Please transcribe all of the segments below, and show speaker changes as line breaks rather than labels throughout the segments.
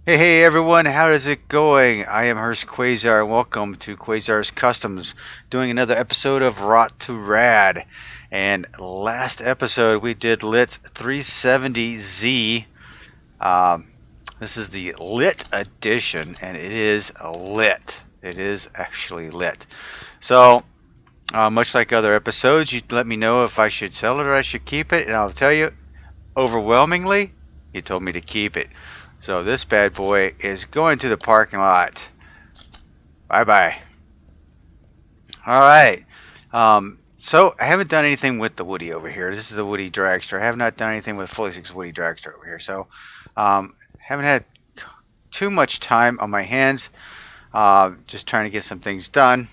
Hey everyone, how is it going? I am Hurst Quayzar. Welcome to Quayzar's Customs, doing another episode of Rot2Rad. And last episode we did Lit 370Z. Um, this is the lit edition, and it is lit. It is actually lit. So, much like other episodes, you let me know if I should sell it or I should keep it, and I'll tell you, overwhelmingly, you told me to keep it. So this bad boy is going to the parking lot. Bye bye. All right. So I haven't done anything with the Woody over here. This is the Woody Dragster. I have not done anything with Fully 6 Woody Dragster over here. So haven't had too much time on my hands. Just trying to get some things done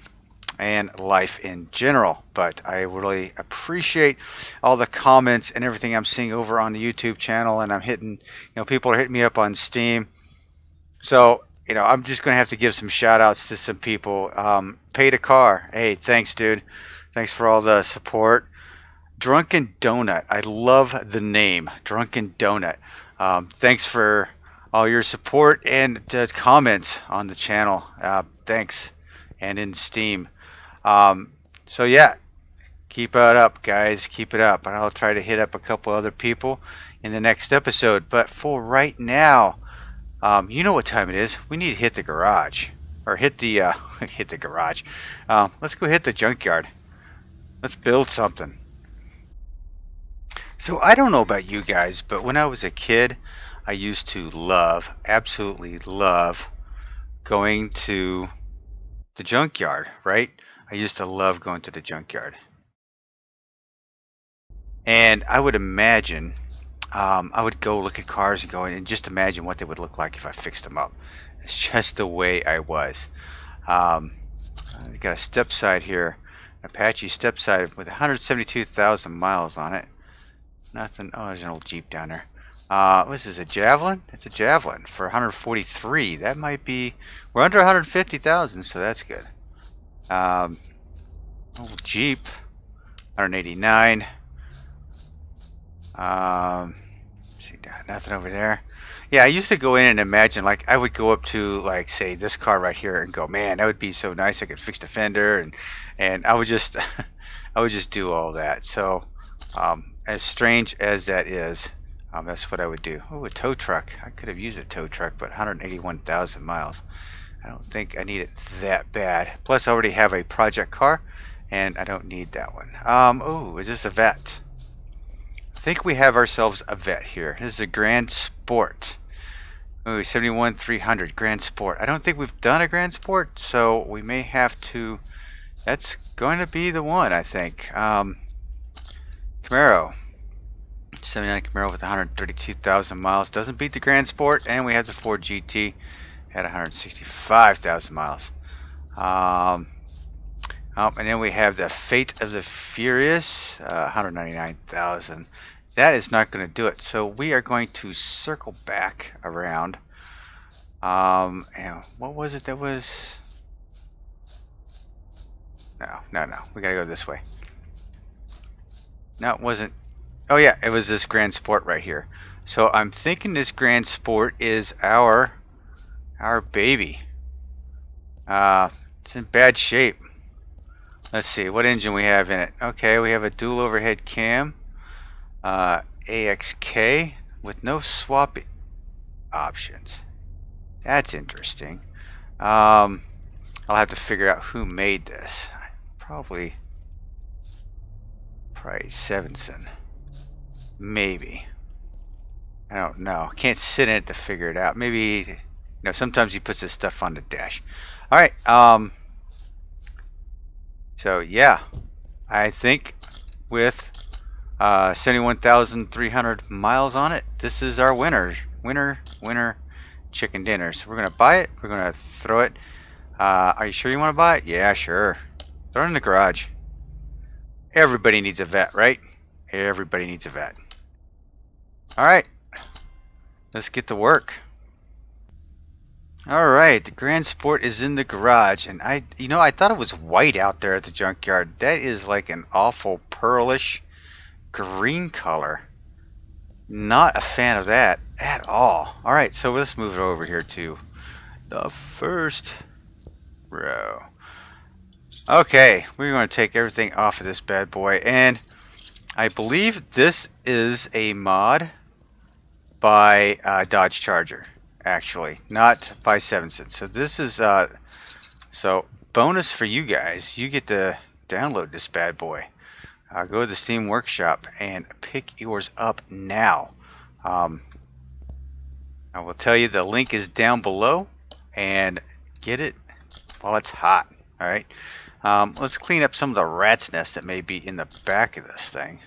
and life in general. But I really appreciate all the comments and everything I'm seeing over on the YouTube channel, and I'm hitting, people are hitting me up on Steam. So, I'm just going to have to give some shout outs to some people. Paid a car. Hey, thanks, dude. Thanks for all the support. Drunken Donut. I love the name, Drunken Donut. Thanks for all your support and comments on the channel. Thanks. And in Steam. So yeah, keep it up, guys. Keep it up. And I'll try to hit up a couple other people in the next episode. But for right now, you know what time it is. We need to hit the garage. Or hit the, hit the garage. Let's go hit the junkyard. Let's build something. So I don't know about you guys, but when I was a kid, I used to love, absolutely love, going to the junkyard, right? I used to love going to the junkyard. And I would imagine, I would go look at cars and go in and just imagine what they would look like if I fixed them up. It's just the way I was. Um, I got a step side here, Apache step side with 172,000 miles on it. Nothing. Oh, there's an old Jeep down there. What is this, a Javelin? It's a Javelin for 143. That might be. We're under 150,000, so that's good. Old Jeep, 189. See, nothing over there. Yeah, I used to go in and imagine, like, I would go up to, like, say, this car right here and go, man, that would be so nice. I could fix the fender, and I would just, I would just do all that. So, as strange as that is, that's what I would do. Oh, a tow truck. I could have used a tow truck, but 181,000 miles. I don't think I need it that bad. Plus, I already have a project car, and I don't need that one. Oh, is this a vet? I think we have ourselves a vet here. This is a Grand Sport. Ooh, 71-300 Grand Sport. I don't think we've done a Grand Sport, so we may have to. That's going to be the one, I think. Camaro. 79 Camaro with 132,000 miles. Doesn't beat the Grand Sport, and we have the Ford GT at 165,000 miles. And then we have the Fate of the Furious, 199,000. That is not going to do it. So we are going to circle back around. And what was it that was? No. We got to go this way. No, it wasn't. Oh yeah, it was this Grand Sport right here. So I'm thinking this Grand Sport is our baby. It's in bad shape. Let's see what engine we have in it. Okay, we have a dual overhead cam, AXK with no swap options. That's interesting. I'll have to figure out who made this. Probably Sevenson. Maybe. I don't know. Can't sit in it to figure it out. Maybe, sometimes he puts his stuff on the dash. All right. So yeah, I think with 71,300 miles on it, this is our winner chicken dinner. So we're gonna buy it. We're gonna throw it. Are you sure you want to buy it? Yeah, sure. Throw it in the garage. Everybody needs a vet, right? Everybody needs a vet. All right, let's get to work. All right, the Grand Sport is in the garage, and I thought it was white out there at the junkyard. That is like an awful pearlish green color. Not a fan of that at all. Alright, so let's move it over here to the first row. Okay, we're going to take everything off of this bad boy, and I believe this is a mod by Dodge Charger, actually, not by 7-Cent. So this is so bonus for you guys. You get to download this bad boy. Go to the Steam Workshop and pick yours up now. I will tell you the link is down below, and get it while it's hot. All right. Let's clean up some of the rat's nest that may be in the back of this thing.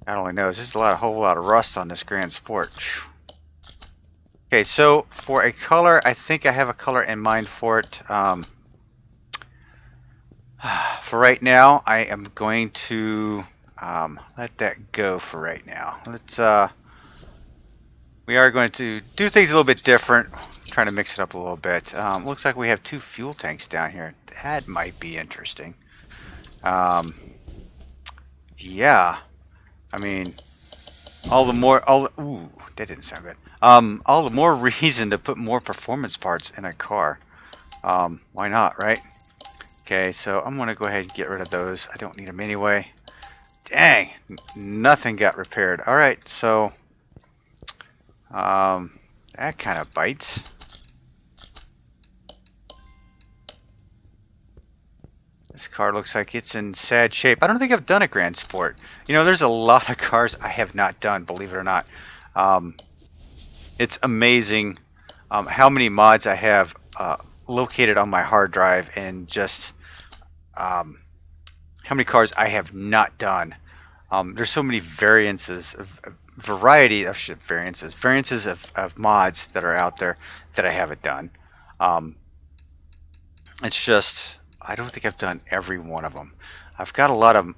God only knows. There's a whole lot of rust on this Grand Sport. Okay, so for a color, I think I have a color in mind for it. For right now, I am going to let that go for right now. We are going to do things a little bit different, trying to mix it up a little bit. Looks like we have 2 fuel tanks down here. That might be interesting. Yeah, I mean, ooh, that didn't sound good. All the more reason to put more performance parts in a car. Why not, right? Okay, so I'm going to go ahead and get rid of those. I don't need them anyway. Dang, nothing got repaired. Alright, so that kind of bites. This car looks like it's in sad shape. I don't think I've done a Grand Sport. You know, there's a lot of cars I have not done, believe it or not. It's amazing how many mods I have located on my hard drive, and just how many cars I have not done. There's so many variances of variances of mods that are out there that I haven't done. It's just, I don't think I've done every one of them. I've got a lot of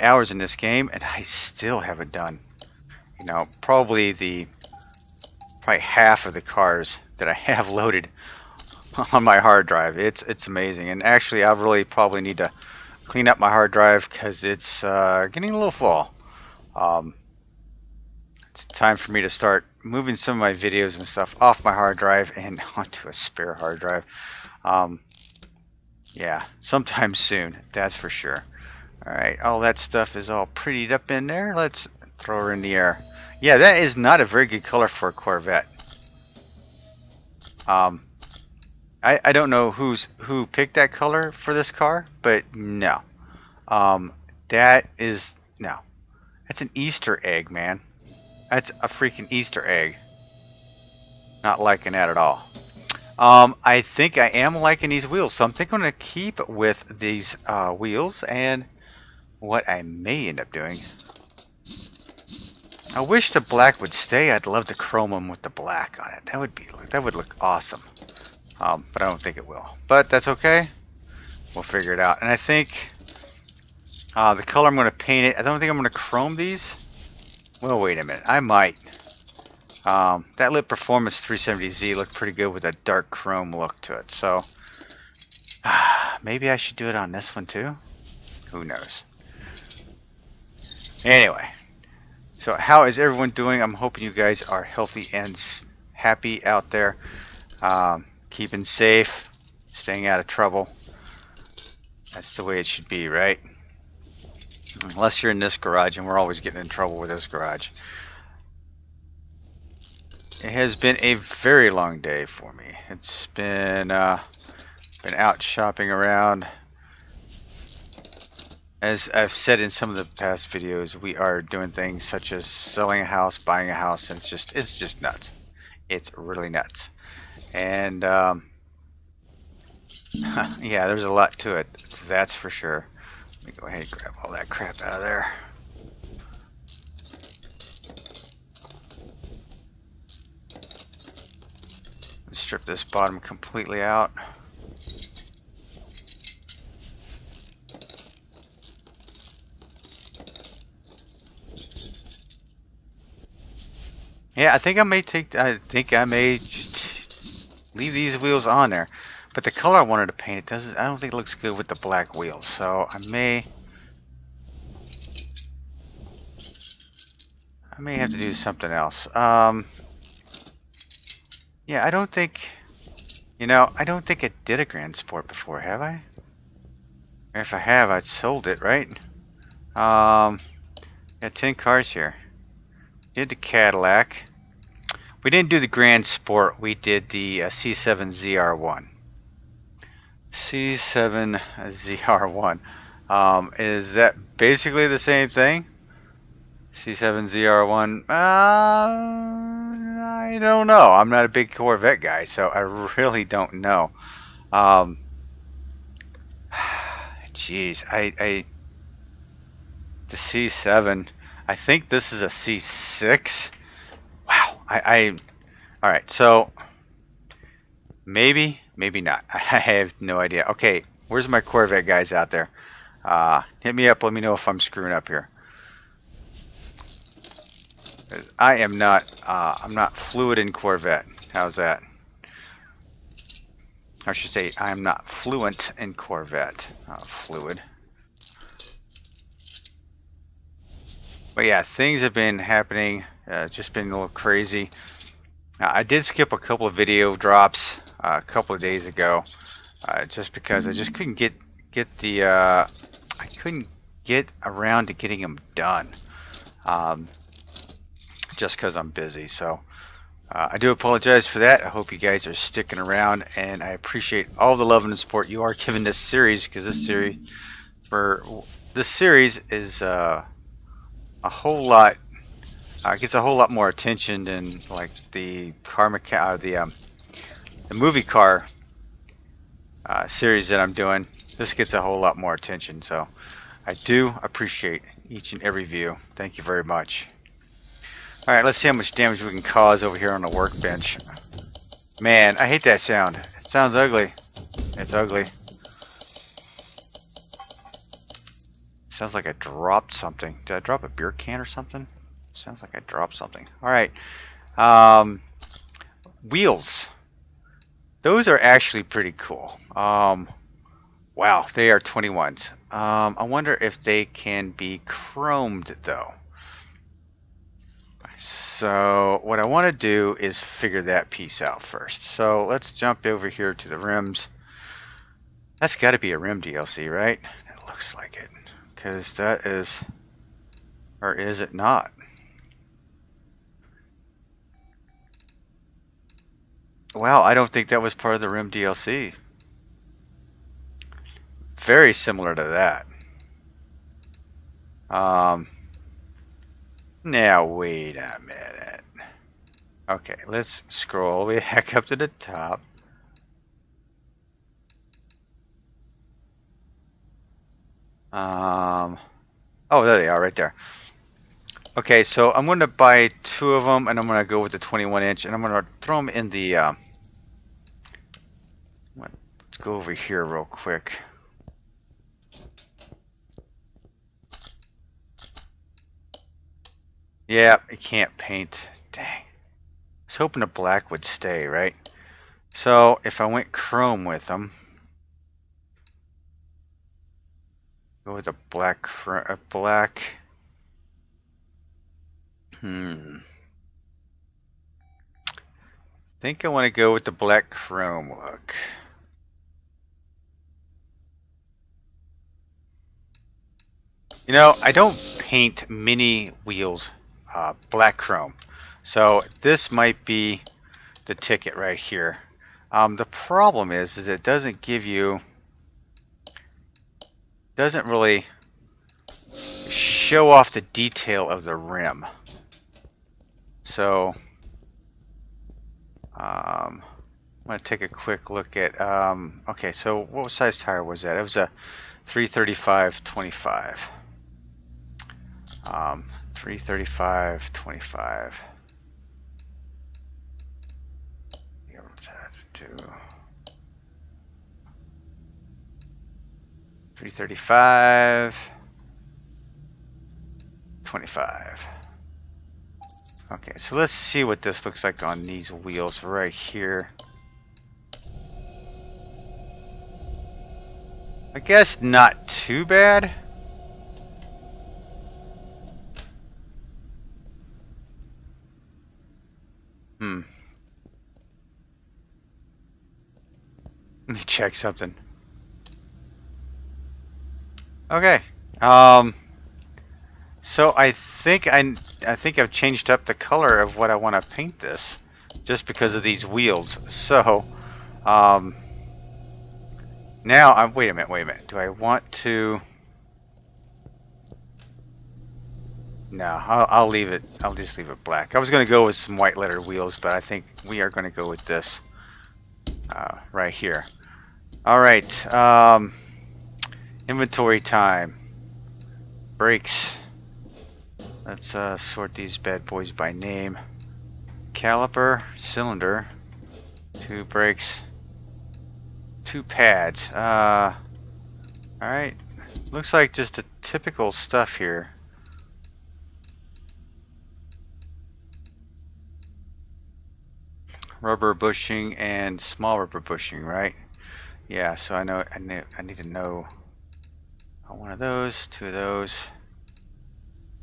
hours in this game, and I still haven't done, you know, probably half of the cars that I have loaded on my hard drive. It's amazing, and actually I really probably need to clean up my hard drive because it's getting a little full. It's time for me to start moving some of my videos and stuff off my hard drive and onto a spare hard drive. Yeah, sometime soon, that's for sure. Alright, all that stuff is all prettied up in there. Let's throw her in the air. Yeah, that is not a very good color for a Corvette. I don't know who picked that color for this car, but no. That is, no. That's an Easter egg, man. That's a freaking Easter egg. Not liking that at all. I think I am liking these wheels, so I'm thinking I'm going to keep with these wheels, and what I may end up doing, I wish the black would stay. I'd love to chrome them with the black on it. That would look awesome. But I don't think it will. But that's okay. We'll figure it out. And I think the color I'm going to paint it, I don't think I'm going to chrome these. Well, wait a minute. I might. That Lit Performance 370Z looked pretty good with a dark chrome look to it. So maybe I should do it on this one too. Who knows? Anyway. So how is everyone doing? I'm hoping you guys are healthy and happy out there. Keeping safe. Staying out of trouble. That's the way it should be, right? Unless you're in this garage, and we're always getting in trouble with this garage. It has been a very long day for me. It's been out shopping around. As I've said in some of the past videos, we are doing things such as selling a house, buying a house, and it's just nuts. It's really nuts. And yeah, there's a lot to it. That's for sure. Let me go ahead and grab all that crap out of there. Let's strip this bottom completely out. Yeah, I think I may just leave these wheels on there. But the color I wanted to paint, it doesn't. I don't think it looks good with the black wheels. So I may have to do something else. Yeah, I don't think. You know, I don't think I did a Grand Sport before, have I? Or if I have, I'd sold it, right? Got 10 cars here. Did the Cadillac. We didn't do the Grand Sport. We did the C7 ZR1. C7 ZR1. Is that basically the same thing? C7 ZR1. I don't know. I'm not a big Corvette guy, so I really don't know. Jeez, the C7. I think this is a C6. Wow. All right. So maybe not. I have no idea. Okay, where's my Corvette guys out there? Hit me up. Let me know if I'm screwing up here. I am not. I'm not fluid in Corvette. How's that? I should say I am not fluent in Corvette. Fluid. But yeah, things have been happening. Just been a little crazy. I did skip a couple of video drops a couple of days ago, just because I just couldn't get the. I couldn't get around to getting them done. Just because I'm busy. So I do apologize for that. I hope you guys are sticking around, and I appreciate all the love and support you are giving this series, because this series is a whole lot. Gets a whole lot more attention than like the the movie car series that I'm doing. This gets a whole lot more attention, so I do appreciate each and every view. Thank you very much. All right, let's see how much damage we can cause over here on the workbench. Man, I hate that sound. It sounds ugly. It's ugly. Sounds like I dropped something. Did I drop a beer can or something? Sounds like I dropped something. All right. Wheels. Those are actually pretty cool. Wow, they are 21s. I wonder if they can be chromed though. So what I want to do is figure that piece out first. So let's jump over here to the rims. That's got to be a rim DLC, right? It looks like it, because that is, or is it not? Wow, I don't think that was part of the rim DLC. Very similar to that. Now wait a minute. Okay, let's scroll all the way back up to the top. Oh, there they are, right there. Okay, so I'm going to buy 2 of them, and I'm going to go with the 21-inch, and I'm going to throw them in the. Let's go over here real quick. Yeah, I can't paint. Dang. I was hoping the black would stay, right? So if I went chrome with them, go with a black. I think I want to go with the black chrome look. You know, I don't paint mini wheels black chrome, so this might be the ticket right here. The problem is it doesn't give you, doesn't really show off the detail of the rim. So I'm going to take a quick look at, okay, so what size tire was that? It was a 335/25. 335/25. 335/25. Okay, so let's see what this looks like on these wheels right here. I guess not too bad. Let me check something. Okay. So I think I've changed up the color of what I want to paint this, just because of these wheels. So, now I'm. Wait a minute. Do I want to? No, I'll leave it. I'll just leave it black. I was going to go with some white lettered wheels, but I think we are going to go with this right here. All right. Inventory time. Brakes. Let's sort these bad boys by name. Caliper, cylinder, 2 brakes, 2 pads. All right. Looks like just the typical stuff here. Rubber bushing and small rubber bushing, right? Yeah, so I need to know one of those, 2 of those,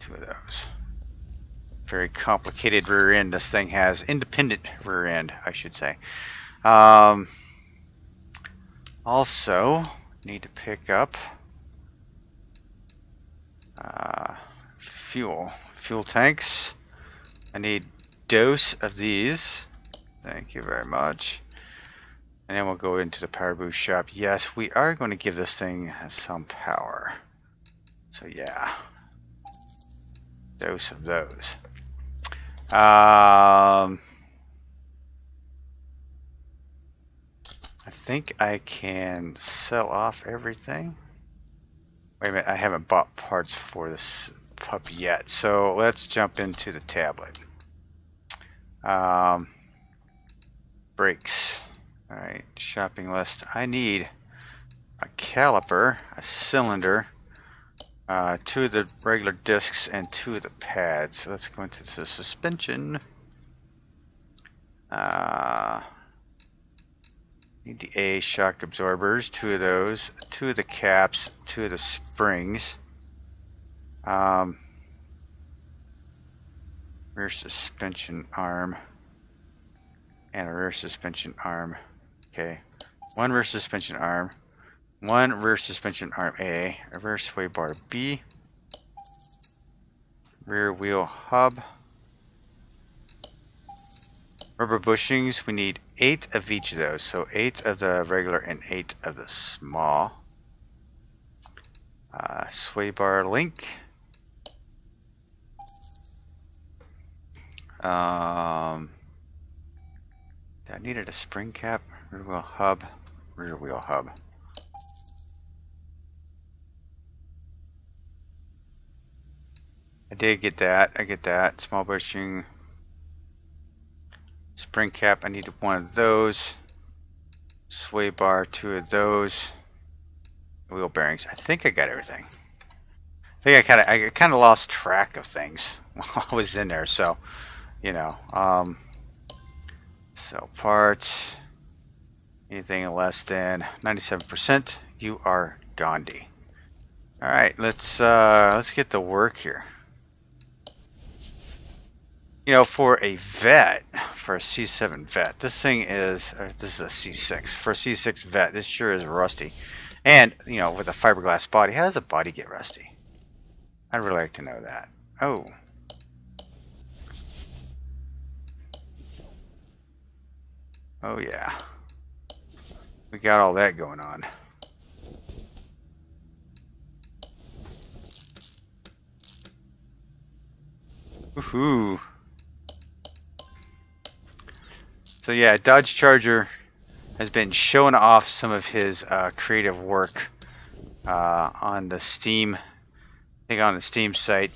2 of those. Very complicated rear end this thing has. Independent rear end, I should say. Also need to pick up fuel tanks. I need dose of these. Thank you very much. And then we'll go into the power boost shop. Yes, we are going to give this thing some power. So yeah, dose of those. I think I can sell off everything. Wait a minute, I haven't bought parts for this pup yet. So let's jump into the tablet. Brakes. Alright, shopping list. I need a caliper, a cylinder, 2 of the regular discs, and 2 of the pads. So let's go into the suspension. Need the A shock absorbers, 2 of those, 2 of the caps, 2 of the springs. Rear suspension arm and a rear suspension arm. Okay, 1 rear suspension arm, 1 rear suspension arm A, a rear sway bar B, rear wheel hub, rubber bushings. We need 8 of each of those, so 8 of the regular and 8 of the small. Sway bar link. I needed a spring cap, rear wheel hub, rear wheel hub. I did get that. I get that. Small bushing. Spring cap. I need 1 of those. Sway bar, 2 of those. Wheel bearings. I think I got everything. I think I kind of lost track of things while I was in there. So, you know, sell parts. Anything less than 97%, you are Gandhi. All right, let's get to work here. You know, for a vet, for a C7 vet, this thing is, this is a C6. For a C6 vet, this sure is rusty. And, you know, with a fiberglass body, how does a body get rusty? I'd really like to know that. Oh. Oh yeah. We got all that going on. Woohoo. So yeah, Dodge Charger has been showing off some of his creative work on the Steam, I think on the Steam site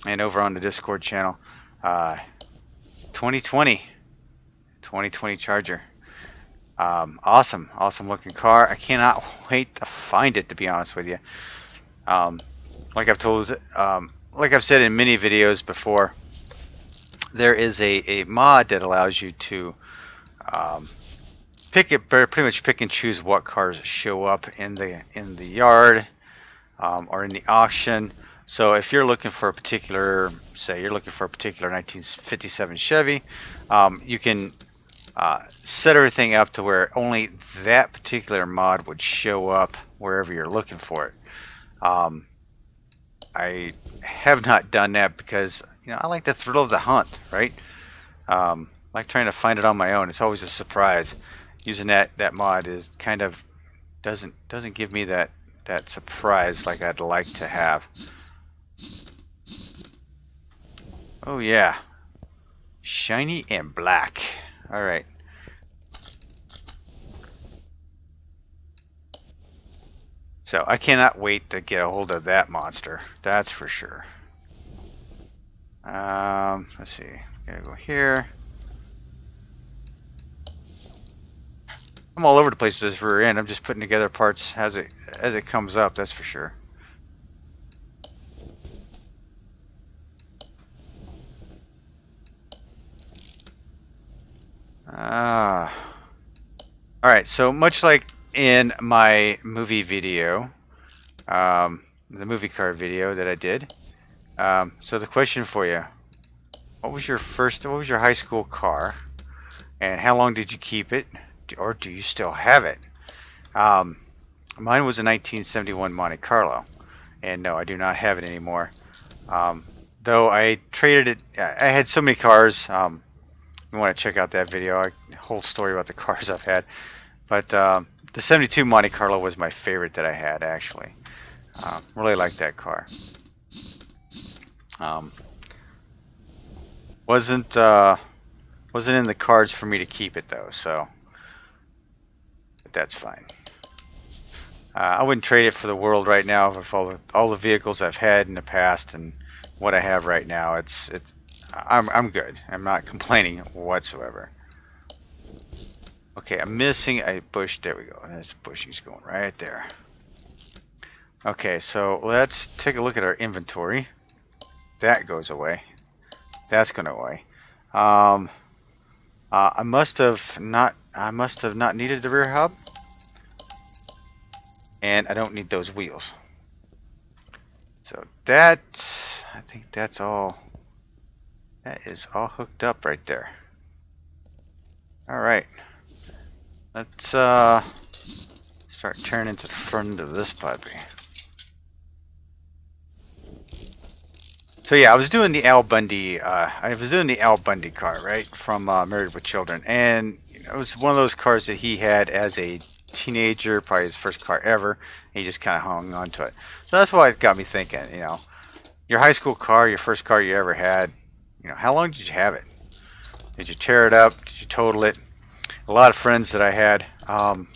and over on the Discord channel. 2020 Charger. Awesome looking car. I cannot wait to find it, to be honest with you. Like I've said in many videos before, there is a mod that allows you to pretty much pick and choose what cars show up in the yard or in the auction. So if you're looking for a particular, say you're looking for a particular 1957 Chevy, you can set everything up to where only that particular mod would show up wherever you're looking for it. I have not done that because I like the thrill of the hunt, right? I like trying to find it on my own. It's always a surprise. Using that mod is kind of doesn't give me that surprise like I'd like to have. Oh yeah, shiny and black. All right. So I cannot wait to get a hold of that monster. That's for sure. Let's see. Gotta go here. I'm all over the place with this rear end. I'm just putting together parts as it comes up. That's for sure. All right. So much like in my movie video, the movie car video that I did. So the question for you: what was your high school car, and how long did you keep it, or do you still have it? Mine was a 1971 Monte Carlo, and no, I do not have it anymore. Though I traded it. I had so many cars. You want to check out that video? Whole story about the cars I've had. But the 72 Monte Carlo was my favorite that I had, actually. Really liked that car. Wasn't in the cards for me to keep it though, so but that's fine. I wouldn't trade it for the world right now. For all the vehicles I've had in the past and what I have right now, I'm good. I'm not complaining whatsoever. Okay, I'm missing a bush. There we go. That's bushies going right there. Okay, so let's take a look at our inventory. That goes away. That's going away. I must have not needed the rear hub, and I don't need those wheels. So I think that's all. That is all hooked up right there. All right. Let's start turning to the front of this puppy. So yeah, I was doing the Al Bundy. I was doing the Al Bundy car, right, from Married with Children, and it was one of those cars that he had as a teenager, probably his first car ever. And he just kind of hung on to it. So that's why it got me thinking. Your high school car, your first car you ever had. How long did you have it? Did you tear it up? Did you total it? A lot of friends that I had. I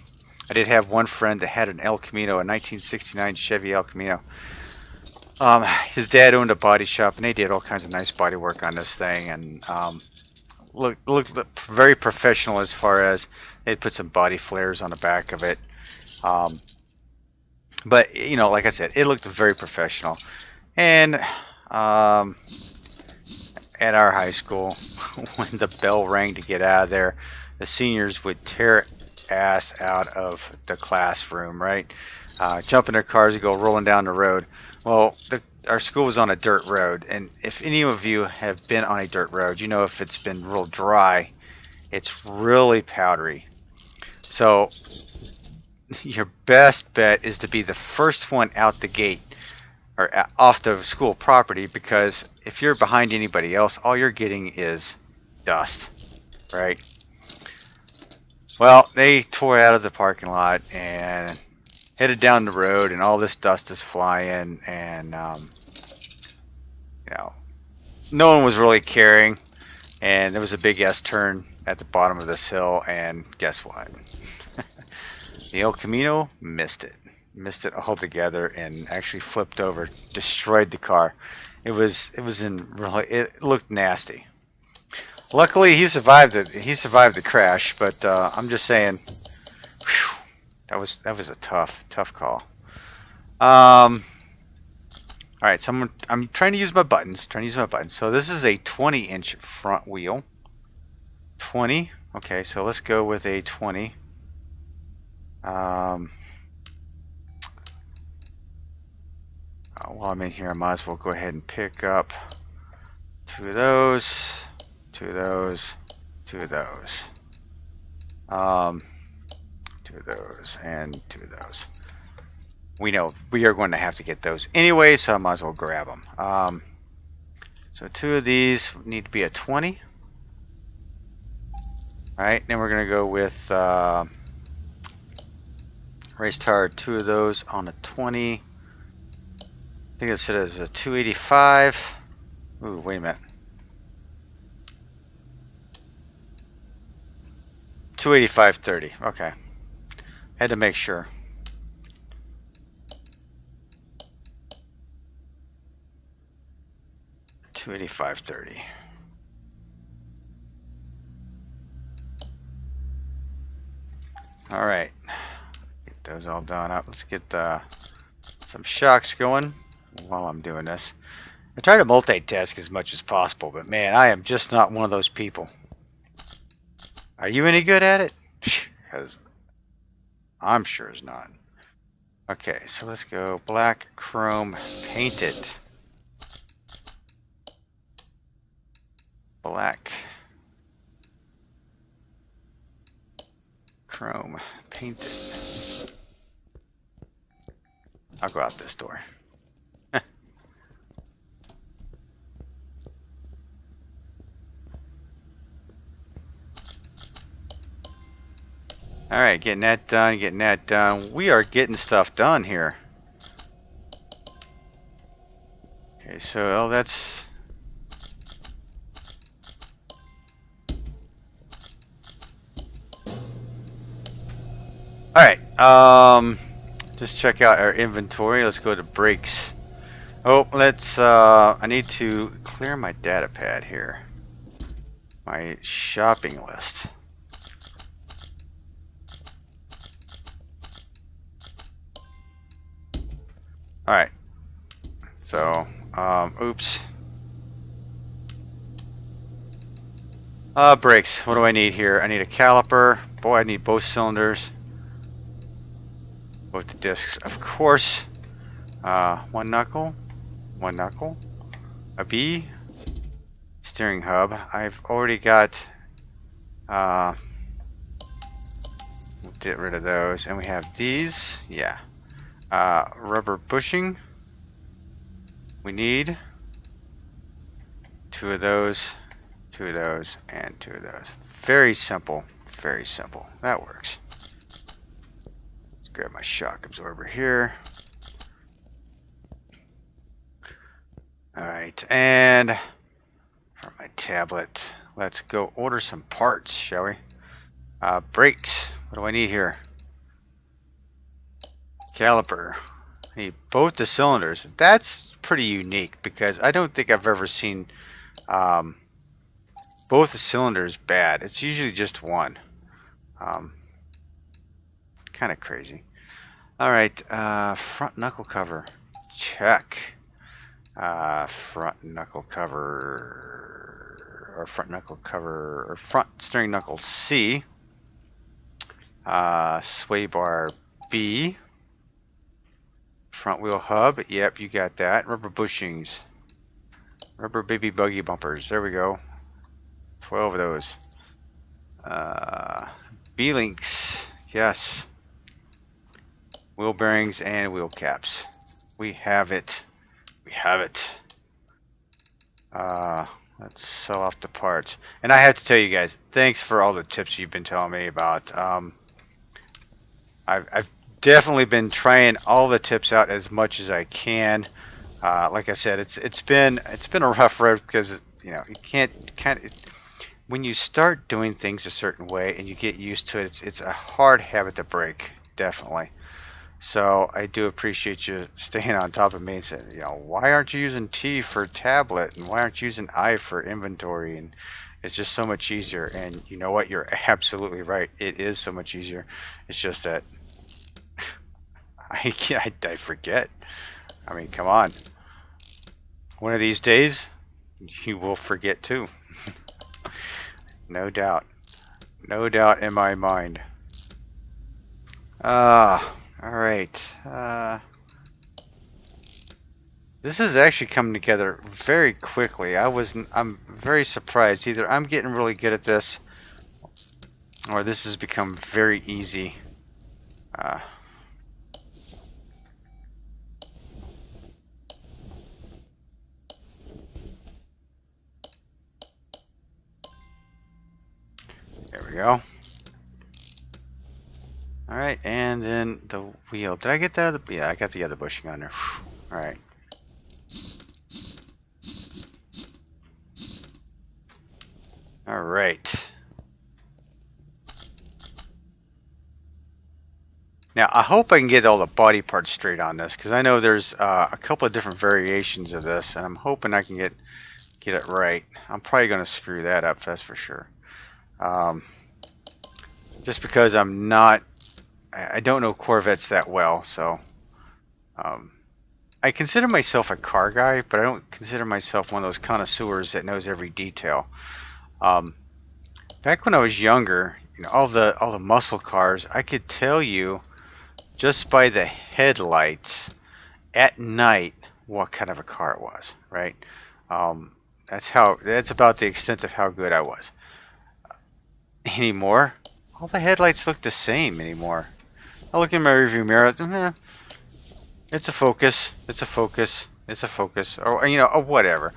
did have one friend that had an El Camino, a 1969 Chevy El Camino. His dad owned a body shop, and they did all kinds of nice body work on this thing, and looked very professional as far as they'd put some body flares on the back of it. But like I said, it looked very professional. And at our high school, when the bell rang to get out of there, the seniors would tear ass out of the classroom, right? Jump in their cars and go rolling down the road. Well, our school was on a dirt road, and if any of you have been on a dirt road, if it's been real dry, it's really powdery. So your best bet is to be the first one out the gate or off the school property, because if you're behind anybody else, all you're getting is dust, right? Well, they tore out of the parking lot and headed down the road, and all this dust is flying, and no one was really caring, and there was a big S-turn at the bottom of this hill, and guess what? The El Camino missed it altogether, and actually flipped over, destroyed the car. It looked nasty. Luckily, he survived it. He survived the crash, but I'm just saying, whew, that was a tough call. All right, so I'm trying to use my buttons. So this is a 20-inch front wheel. 20. Okay, so let's go with a 20. While I'm in here, I might as well go ahead and pick up 2 of those, 2 of those, 2 of those, 2 of those, and 2 of those. We know we are going to have to get those anyway, so I might as well grab them. So 2 of these need to be a 20. Alright, then we're going to go with race tire, 2 of those on a 20. I think it said it was a 285. Ooh, wait a minute. 285.30. Okay. Had to make sure. $285.30. All right. Get those all done up. Let's get some shocks going while I'm doing this. I try to multitask as much as possible, but man, I am just not one of those people. Are you any good at it? Because I'm sure it's not. Okay, so let's go black chrome painted. Black chrome painted. I'll go out this door. Alright, getting that done, getting that done. We are getting stuff done here. Okay, so that's... Alright, just check out our inventory. Let's go to brakes. Oh, let's, I need to clear my data pad here. My shopping list. Alright, so, oops. Brakes, what do I need here? I need a caliper. Boy, I need both cylinders. Both the discs, of course. One knuckle, a B, steering hub. I've already got, we'll get rid of those. And we have these, yeah. Rubber bushing. We need 2 of those, 2 of those, and 2 of those. Very simple, very simple. That works. Let's grab my shock absorber here. Alright, and for my tablet, let's go order some parts, shall we? Brakes. What do I need here? Caliper. I need both the cylinders. That's pretty unique because I don't think I've ever seen both the cylinders bad. It's usually just one. Kind of crazy. Alright, front knuckle cover. Check. Front knuckle cover, or front steering knuckle C. Sway bar B. Front wheel hub, yep, you got that. Rubber bushings. Rubber baby buggy bumpers, there we go. 12 of those. B-links, yes. Wheel bearings and wheel caps. We have it. We have it. Let's sell off the parts. And I have to tell you guys, thanks for all the tips you've been telling me about. I've definitely been trying all the tips out as much as I can. Like I said, it's been a rough road because you know you can't when you start doing things a certain way and you get used to it. It's a hard habit to break, definitely. So I do appreciate you staying on top of me and saying, you know, why aren't you using T for tablet and why aren't you using I for inventory? And it's just so much easier. And you know what? You're absolutely right. It is so much easier. It's just that I forget. I mean, come on. One of these days, you will forget too. No doubt. No doubt in my mind. Alright. This is actually coming together very quickly. I'm very surprised. Either I'm getting really good at this, or this has become very easy. There we go. Alright, and then the wheel. Did I get that other? Yeah, I got the other bushing on there. Alright. Alright. Now, I hope I can get all the body parts straight on this, because I know there's a couple of different variations of this, and I'm hoping I can get it right. I'm probably going to screw that up, that's for sure. Just because I don't know Corvettes that well, so I consider myself a car guy, but I don't consider myself one of those connoisseurs that knows every detail. Back when I was younger, you know, all the muscle cars, I could tell you just by the headlights at night what kind of a car it was, right? That's about the extent of how good I was. Anymore, all the headlights look the same anymore. I look in my rearview mirror, it's a Focus, it's a Focus, it's a Focus, or you know, or whatever.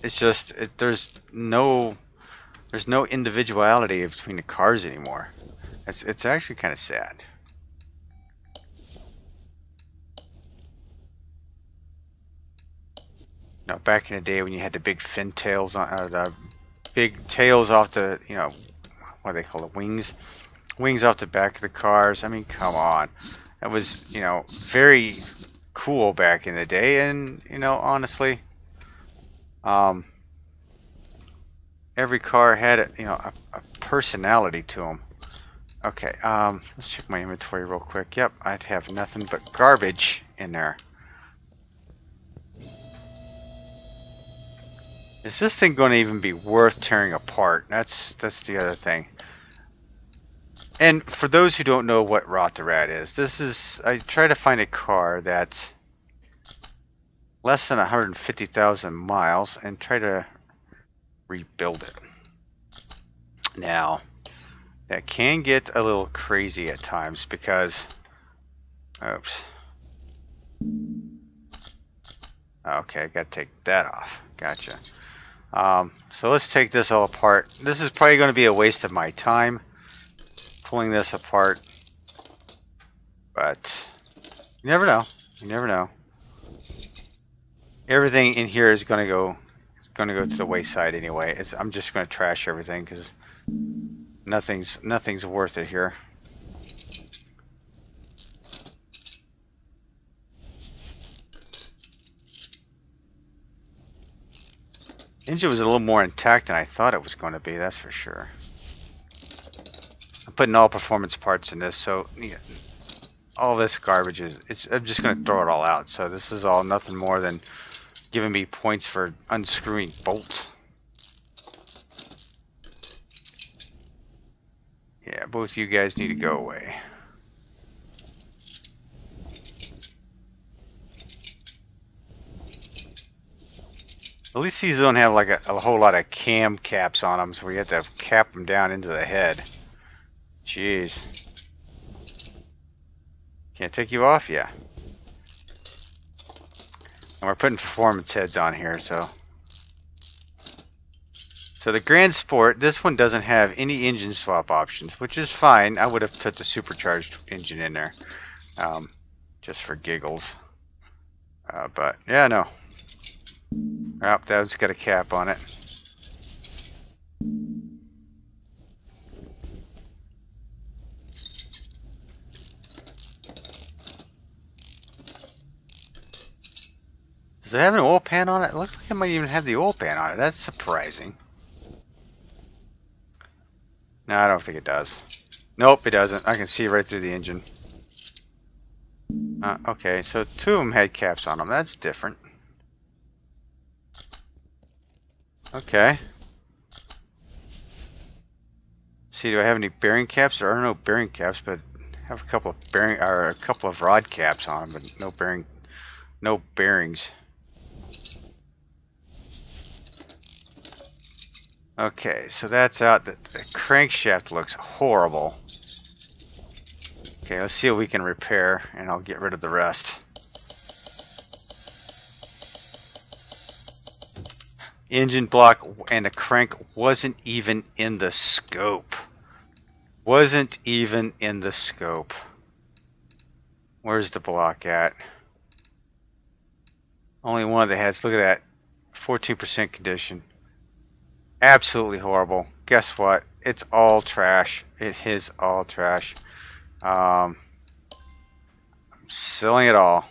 It's just there's no individuality between the cars anymore. It's actually kind of sad. Now, back in the day when you had the big fin tails on, or the big tails off the, you know, what do they call it, wings off the back of the cars. I mean, come on, that was, you know, very cool back in the day, and you know, honestly, every car had a, you know, a personality to them. Okay, let's check my inventory real quick. Yep, I'd have nothing but garbage in there. Is this thing going to even be worth tearing apart? That's the other thing. And for those who don't know what Rot2Rad is, I try to find a car that's less than 150,000 miles and try to rebuild it. Now, that can get a little crazy at times because, oops. Okay, I gotta take that off. Gotcha. So let's take this all apart. This is probably going to be a waste of my time pulling this apart, but you never know. You never know. Everything in here is going to go to the wayside anyway. I'm just going to trash everything because nothing's worth it here. Engine was a little more intact than I thought it was going to be, that's for sure. I'm putting all performance parts in this, so yeah, all this garbage I'm just going to throw it all out. So this is all nothing more than giving me points for unscrewing bolts. Yeah, both you guys need to go away. At least these don't have like a whole lot of cam caps on them, so we have to cap them down into the head. Jeez. Can't take you off? Yeah. And we're putting performance heads on here, so. So the Grand Sport, this one doesn't have any engine swap options, which is fine. I would have put the supercharged engine in there, just for giggles. But yeah, no. Oh, that's got a cap on it. Does it have an oil pan on it? It looks like it might even have the oil pan on it. That's surprising. No, I don't think it does. Nope, it doesn't. I can see right through the engine. Okay, so two of them had caps on them. That's different. Okay. See, do I have any bearing caps? There are no bearing caps, but I have a couple of bearing or a couple of rod caps on them, but no bearings. Okay, so that's out. The crankshaft looks horrible. Okay, let's see what we can repair, and I'll get rid of the rest. Engine block and the crank wasn't even in the scope. Wasn't even in the scope. Where's the block at? Only one of the heads. Look at that. 14% condition. Absolutely horrible. Guess what? It's all trash. It is all trash. I'm selling it all.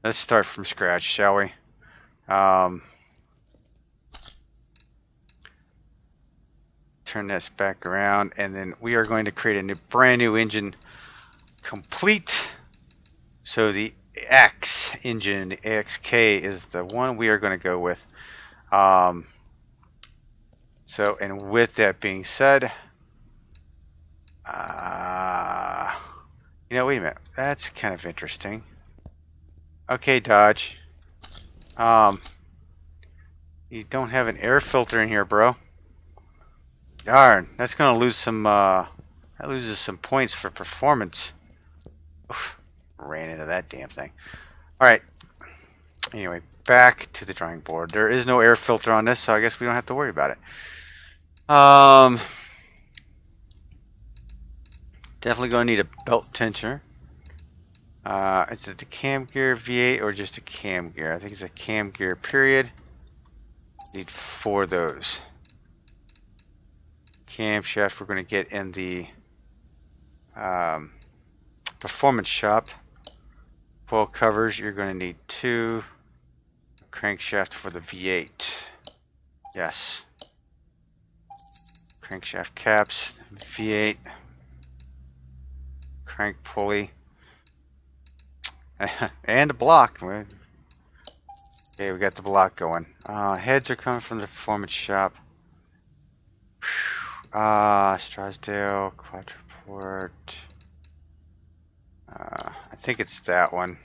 Let's start from scratch, shall we? Turn this back around, and then we are going to create a brand new engine, complete. So the X engine, the AXK, is the one we are going to go with. So, and with that being said, you know, wait a minute. That's kind of interesting. Okay, Dodge. You don't have an air filter in here, bro. Darn, that's gonna lose some. That loses some points for performance. Oof, ran into that damn thing. All right. Anyway, back to the drawing board. There is no air filter on this, so I guess we don't have to worry about it. Definitely gonna need a belt tensioner. Is it the cam gear V8 or just a cam gear? I think it's a cam gear period. Need 4 of those. Camshaft we're going to get in the performance shop. Coil covers you're going to need 2. Crankshaft for the V8. Yes. Crankshaft caps, V8. Crank pulley. And a block. Okay, we got the block going. Heads are coming from the performance shop. Strassdale, quadruport. I think it's that one.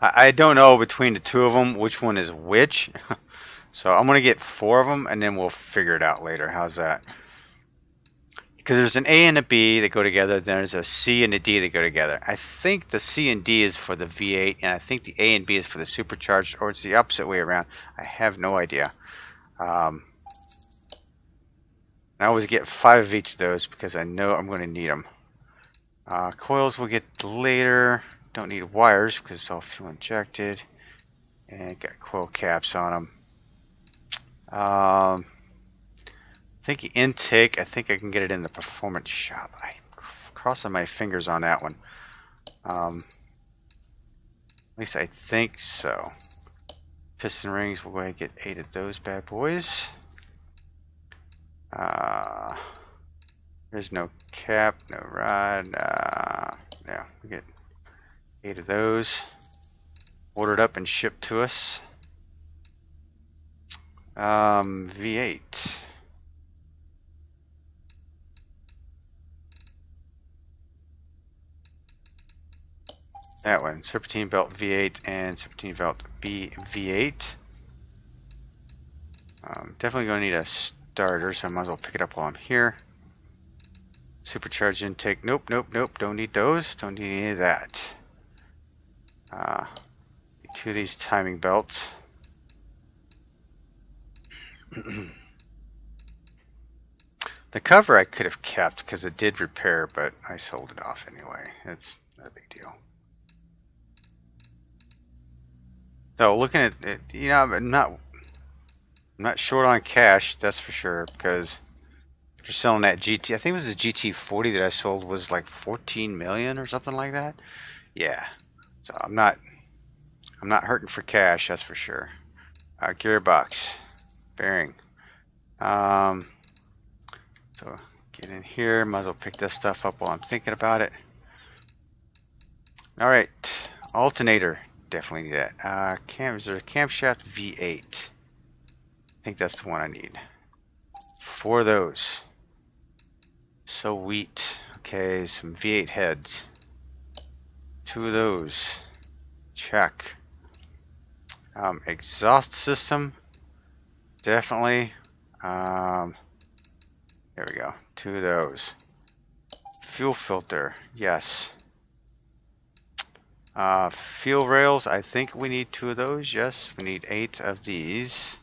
I don't know between the 2 of them which one is which. So I'm going to get 4 of them and then we'll figure it out later. How's that? Because there's an A and a B that go together, then there's a C and a D that go together. I think the C and D is for the V8, and I think the A and B is for the supercharged, or it's the opposite way around. I have no idea. I always get 5 of each of those because I know I'm going to need them. Coils we'll get later. Don't need wires because it's all fuel injected. And got coil caps on them. I think intake, I think I can get it in the performance shop. I'm crossing my fingers on that one. At least I think so. Piston rings, we'll go ahead and get 8 of those bad boys. There's no cap, no rod. Yeah, we get 8 of those. Ordered up and shipped to us. V8. That one, serpentine belt V8 and serpentine belt V8. Definitely going to need a starter, so I might as well pick it up while I'm here. Supercharged intake, nope, don't need those, don't need any of that. 2 of these timing belts. The cover I could have kept because it did repair, but I sold it off anyway. It's not a big deal. So looking at it, you know, I'm not short on cash, that's for sure, because if you're selling that GT, I think it was the GT40 that I sold was like 14 million or something like that. Yeah. So I'm not hurting for cash, that's for sure. Gearbox, bearing. So get in here, might as well pick this stuff up while I'm thinking about it. All right, alternator. Definitely need that. Is there a camshaft V8? I think that's the one I need. 4 of those. So wheat. Okay, some V8 heads. 2 of those. Check. Exhaust system. Definitely. There we go. 2 of those. Fuel filter. Yes. Fuel rails. I think we need 2 of those. Yes, we need 8 of these.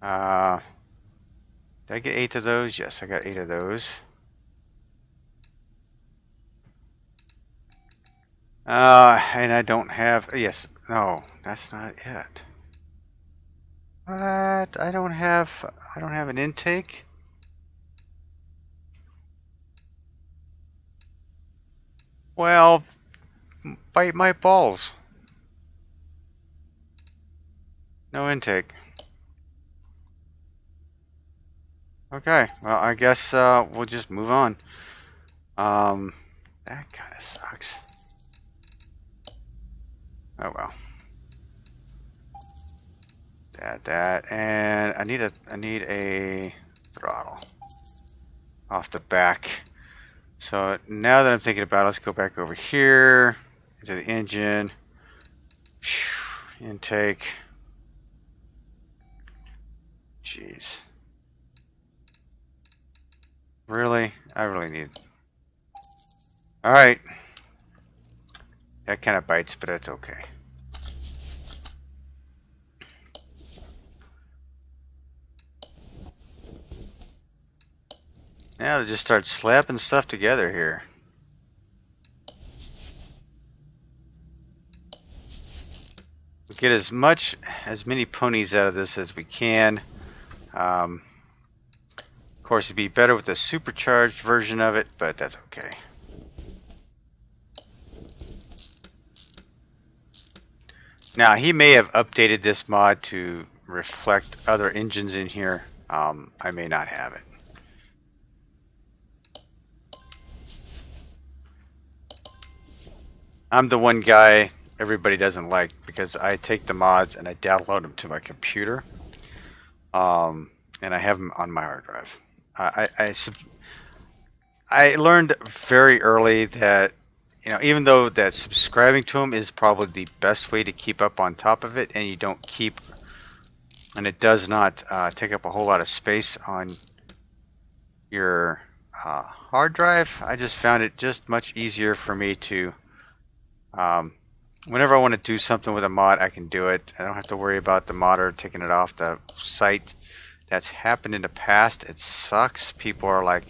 Did I get 8 of those? Yes, I got 8 of those. And I don't have. Yes, no, that's not it. What? I don't have an intake. Well, bite my balls. No intake. Okay, well, I guess we'll just move on. That kind of sucks. Oh well. That, and I need a throttle off the back. So now that I'm thinking about it, let's go back over here into the engine. Intake. Jeez. Really? I really need. Alright. That kind of bites, but that's okay. Now to just start slapping stuff together here. We'll get as many ponies out of this as we can. Of course, it'd be better with a supercharged version of it, but that's okay. Now, he may have updated this mod to reflect other engines in here. I may not have it. I'm the one guy everybody doesn't like because I take the mods and I download them to my computer. And I have them on my hard drive. I learned very early that, you know, even though that subscribing to them is probably the best way to keep up on top of it, and you don't keep, and it does not take up a whole lot of space on your hard drive. I just found it just much easier for me to, whenever I want to do something with a mod, I can do it. I don't have to worry about the modder taking it off the site. That's happened in the past. It sucks. People are like,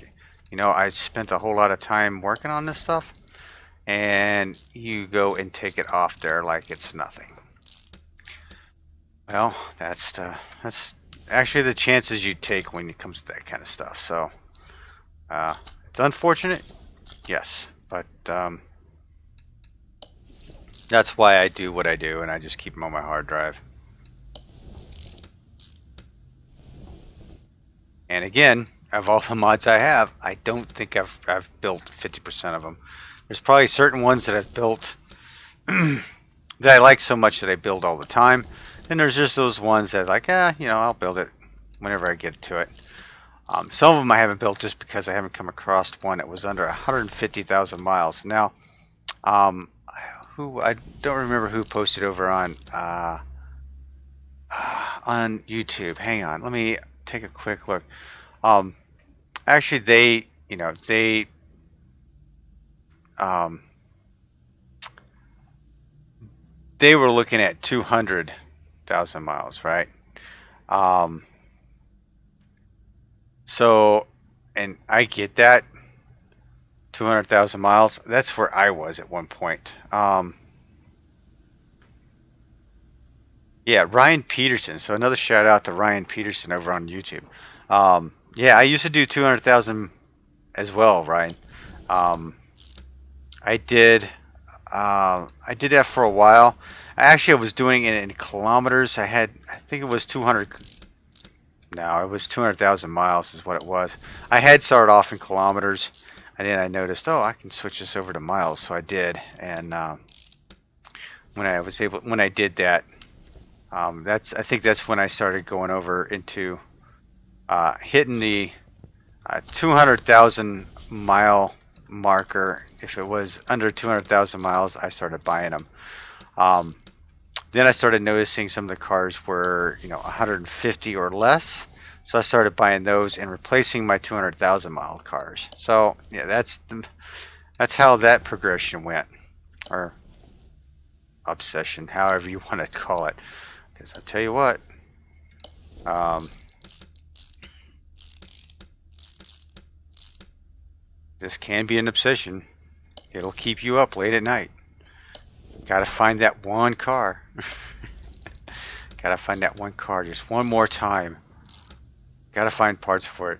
you know, I spent a whole lot of time working on this stuff, and you go and take it off there like it's nothing. Well, that's actually the chances you take when it comes to that kind of stuff. So it's unfortunate, yes, but that's why I do what I do, and I just keep them on my hard drive. And again, of all the mods I have, I don't think I've built 50% of them. There's probably certain ones that I've built that I like so much that I build all the time. And there's just those ones that like, you know, I'll build it whenever I get to it. Some of them I haven't built just because I haven't come across one that was under 150,000 miles. Now, I don't remember who posted over on YouTube. Hang on, let me take a quick look. Actually, they were looking at 200,000 miles, right? So, and I get that, 200,000 miles. That's where I was at one point. Yeah, Ryan Peterson. So another shout out to Ryan Peterson over on YouTube. Yeah, I used to do 200,000 as well, Ryan. I did that for a while. I was doing it in kilometers. I think it was 200. No, it was 200,000 miles is what it was. I had started off in kilometers. And then I noticed, oh, I can switch this over to miles, so I did. And when I did that, I think that's when I started going over into hitting the 200,000 mile marker. If it was under 200,000 miles, I started buying them. Then I started noticing some of the cars were, 150 or less. So I started buying those and replacing my 200,000 mile cars. So yeah, that's how that progression went, or obsession, however you want to call it. Because I'll tell you what, this can be an obsession. It'll keep you up late at night. Gotta find that one car. Gotta find that one car just one more time. Gotta find parts for it.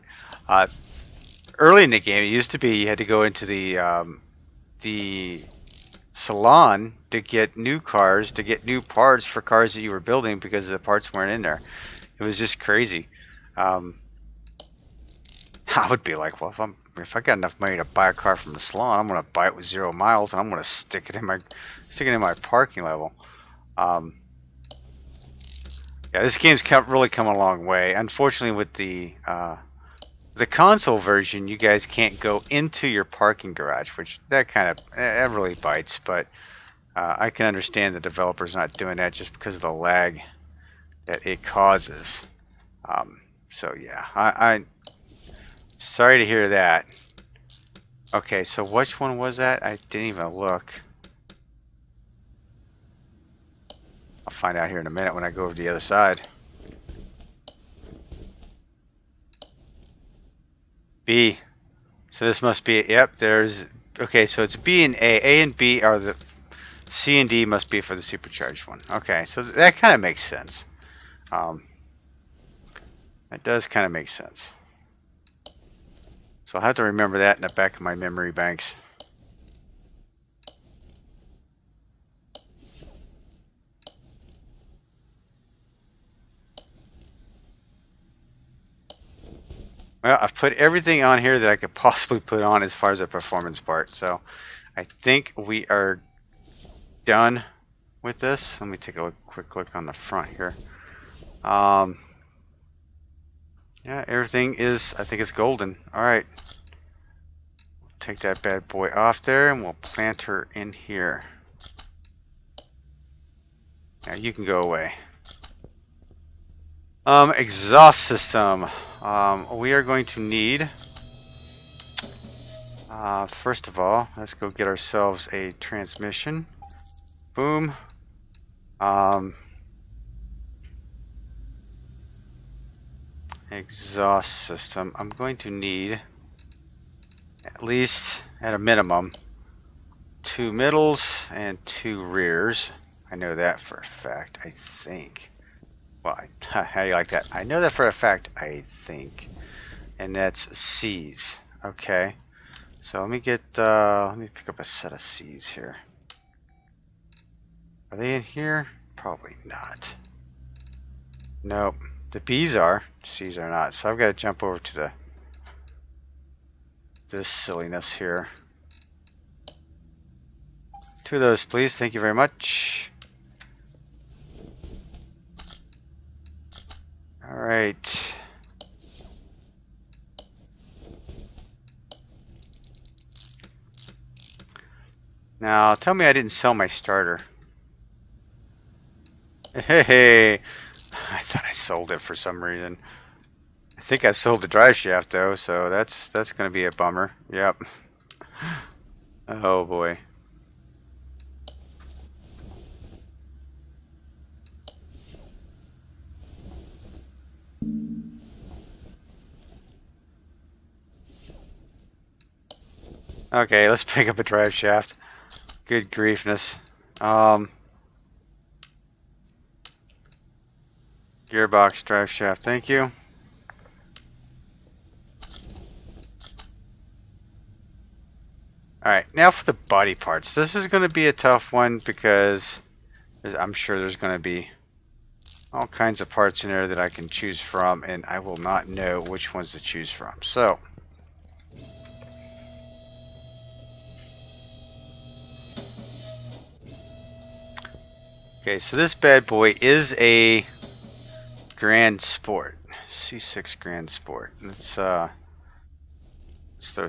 Early in the game, it used to be you had to go into the salon to get new cars, to get new parts for cars that you were building because the parts weren't in there. It was just crazy. I would be like, well, if I got enough money to buy a car from the salon, I'm gonna buy it with 0 miles and I'm gonna stick it in my parking level. Yeah, this game's really come a long way. Unfortunately, with the console version, you guys can't go into your parking garage, which that really bites. But I can understand the developers not doing that just because of the lag that it causes. So yeah, I sorry to hear that. Okay, so which one was that? I didn't even look. I'll find out here in a minute when I go over to the other side. B. So this must be, yep, okay, so it's B and A. A and B are the, C and D must be for the supercharged one. Okay, so that kind of makes sense. That does kind of make sense. So I'll have to remember that in the back of my memory banks. Well, I've put everything on here that I could possibly put on as far as a performance part. So I think we are done with this. Let me take a quick look on the front here. Yeah, everything is, I think it's golden. All right. Take that bad boy off there and we'll plant her in here. Now you can go away. Exhaust system. We are going to need, first of all, let's go get ourselves a transmission. Boom. Exhaust system. I'm going to need, at least at a minimum, 2 middles and 2 rears. I know that for a fact, I think. Well, how do you like that? I know that for a fact, I think. And that's C's. Okay. So let me pick up a set of C's here. Are they in here? Probably not. Nope. The B's are. C's are not. So I've got to jump over to this silliness here. 2 of those, please. Thank you very much. All right. Now, tell me I didn't sell my starter. Hey, I thought I sold it for some reason. I think I sold the drive shaft though, so that's going to be a bummer. Yep. Oh boy. Okay, let's pick up a drive shaft. Good griefness. Gearbox, drive shaft, thank you. Alright, now for the body parts. This is going to be a tough one because I'm sure there's going to be all kinds of parts in there that I can choose from, and I will not know which ones to choose from. So, Okay, so this bad boy is a Grand Sport. C6 Grand Sport. Let's throw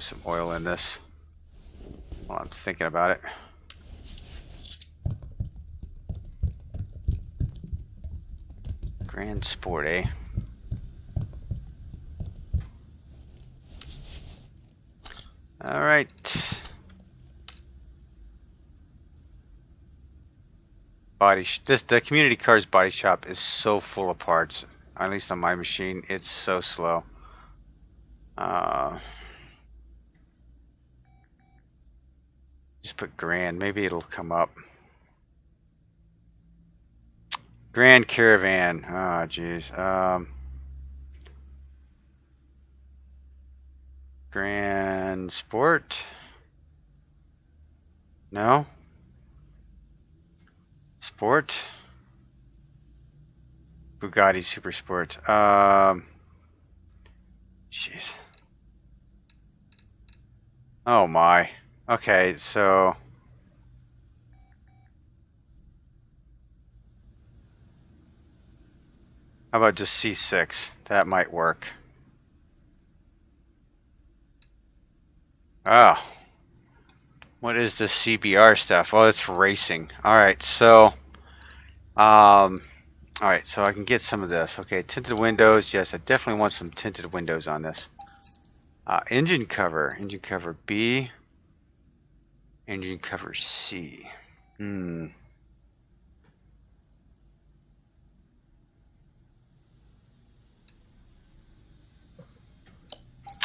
some oil in this while I'm thinking about it. Grand Sport, eh? All right. The community cars body shop is so full of parts. At least on my machine, it's so slow. Just put Grand. Maybe it'll come up. Grand Caravan. Oh, jeez. Grand Sport. No. Sport. Bugatti Super Sport. Jeez. Oh my. Okay, so how about just C6? That might work. Oh. What is the CBR stuff? Oh, it's racing. Alright, so alright, so I can get some of this. Okay, tinted windows. Yes, I definitely want some tinted windows on this. Engine cover. Engine cover B. Engine cover C.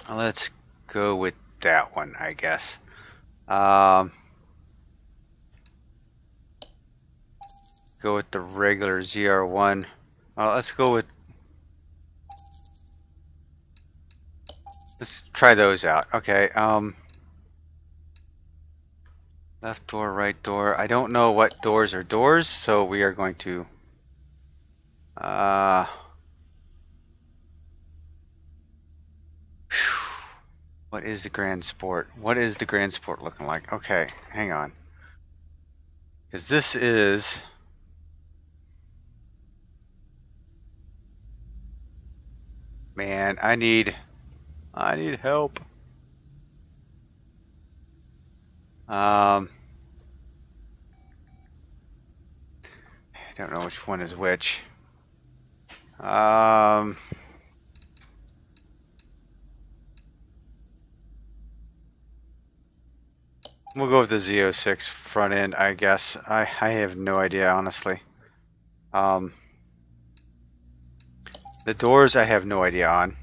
Let's go with that one, I guess. Go with the regular ZR1. Let's go with. Let's try those out. Okay. Left door, right door. I don't know what doors are doors, so we are going to. What is the Grand Sport? What is the Grand Sport looking like? Okay, hang on. Because this is. Man, I need help. I don't know which one is which. We'll go with the Z06 front end, I guess. I have no idea, honestly. The doors I have no idea on.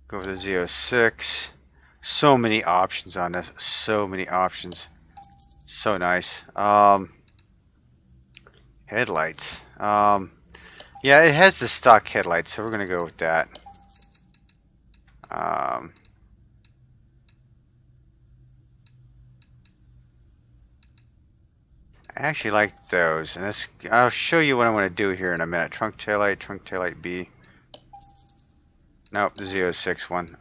Go with the Z06. So many options on this. So many options. So nice. Headlights. Yeah, it has the stock headlights, so we're gonna go with that. I actually like those, and I'll show you what I'm going to do here in a minute. Trunk taillight B. Nope, the Z06 one.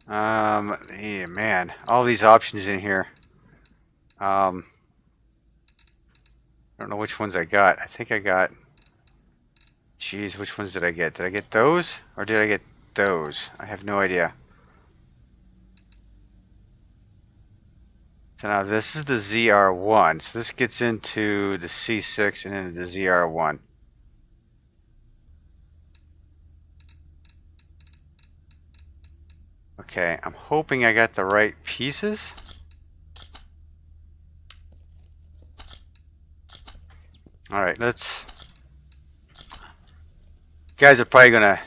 Yeah, man, all these options in here. I don't know which ones I got. I think I got. Jeez, which ones did I get? Did I get those, or did I get those? I have no idea. So now this is the ZR1. So this gets into the C6 and into the ZR1. Okay, I'm hoping I got the right pieces. Alright, let's. You guys are probably gonna